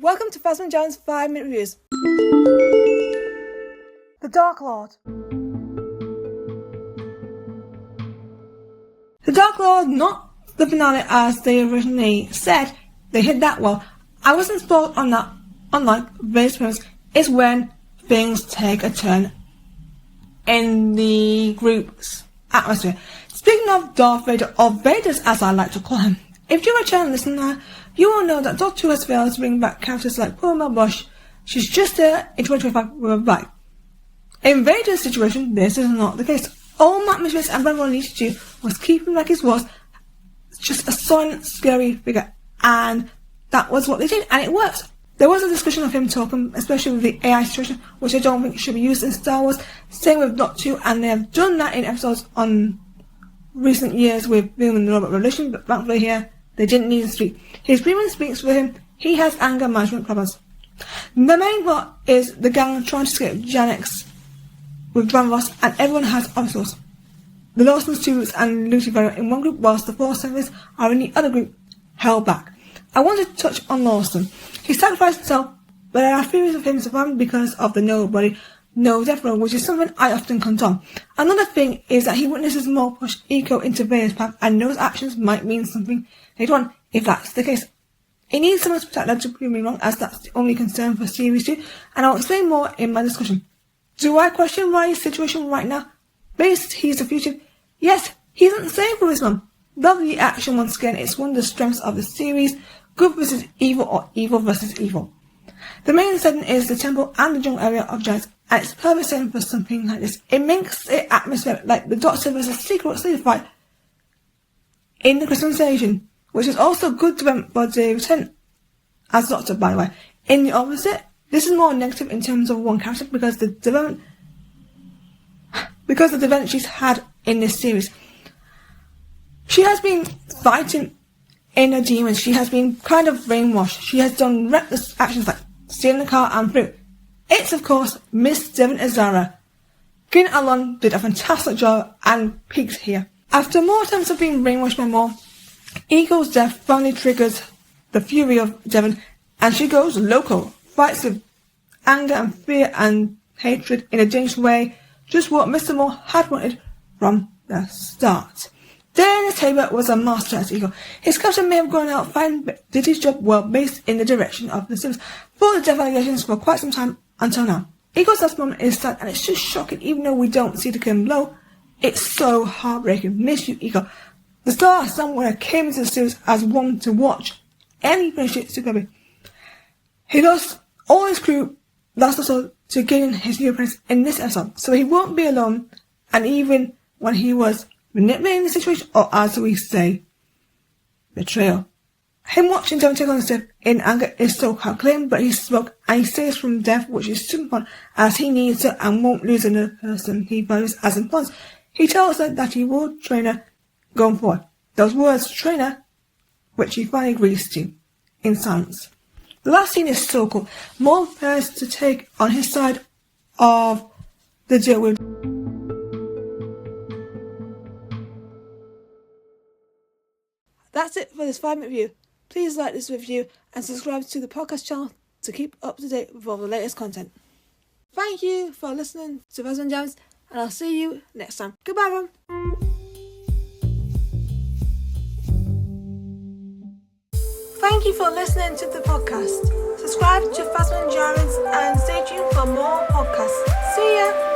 Welcome to Phasma and Jared's 5-minute reviews. The Dark Lord. The Dark Lord, not the finale as they originally said. They hit that well. I wasn't spoiled on that, unlike Vader's appearance, is when things take a turn in the group's atmosphere. Speaking of Darth Vader, or Vaders as I like to call him, if you're a channel listener, you will know that Doctor Who has failed to bring back characters like Poor Mel Bush. She's just there in 2025 with a bike. In Vader's situation, this is not the case. All Matt Mitchonvetz and Brad Rau needed to do was keep him like he was, just a silent, scary figure, and that was what they did, and it worked. There was a discussion of him talking, especially with the AI situation, which I don't think should be used in Star Wars. Same with Doctor Who, and they have done that in episodes on recent years with Boom and the Robot Revolution, but thankfully here, they didn't need to speak. His breathing speaks for him. He has anger management problems. The main plot is the gang trying to escape Janix with Dran Ross, and everyone has obstacles. The Lawson students and Lucy Vera in one group, whilst the Force Service are in the other group, held back. I wanted to touch on Lawson. He sacrificed himself, but there are theories of him surviving because of the nobody no death row, which is something I often condone. Another thing is that he witnesses Maul push Eco into Vader's path, and those actions might mean something later on, if that's the case. It needs someone to protect that to prove me wrong, as that's the only concern for Series 2, and I'll explain more in my discussion. Do I question Ryan's situation right now? Based, he's a fugitive. Yes, he isn't safe with his mum. Love the action once again. It's one of the strengths of the series. Good versus evil, or evil versus evil. The main setting is the temple and the jungle area of giants, and it's perfect setting for something like this. It makes it atmospheric, like the Doctor versus Secret Slave fight in the Christmas Invasion, which is also good development for the return as Doctor, by the way. In the opposite, this is more negative in terms of one character because the development she's had in this series. She has been fighting inner demons. She has been kind of brainwashed. She has done reckless actions like stealing a car and fruit. It's, of course, Miss Devon Azara. Gideon and Adlon did a fantastic job and peaked here. After more attempts of being brainwashed by Maul, Ego's death finally triggers the fury of Devon, and she goes local, fights with anger and fear and hatred in a dangerous way, just what Mr. Maul had wanted from the start. Dennis Tabor was a master as Ego. His captain may have gone out fine, but did his job well based in the direction of the Sims for the death allegations for quite some time until now. Ego's last moment is sad, and it's just shocking even though we don't see the killing blow. It's so heartbreaking. Miss you, Ego. The star somewhere came into the series as one to watch, and he finished it superbly. He lost all his crew last episode to gain his new appearance in this episode, so he won't be alone, and even when he was manipulating the situation, or as we say, betrayal. Him watching Devon take on the step in anger is so calculating, but he spoke and he stays from death, which is super fun, as he needs to and won't lose another person he values as important. He tells her that he will train her going forward. Those words, train her, which he finally agrees to, in silence. The last scene is so cool. Maul prepares to take on his side of the deal with. That's it for this 5-minute review. Please like this review and subscribe to the podcast channel to keep up to date with all the latest content. Thank you for listening to Phasma and Jared's, and I'll see you next time. Goodbye, everyone. Thank you for listening to the podcast. Subscribe to Phasma and Jared's and stay tuned for more podcasts. See ya!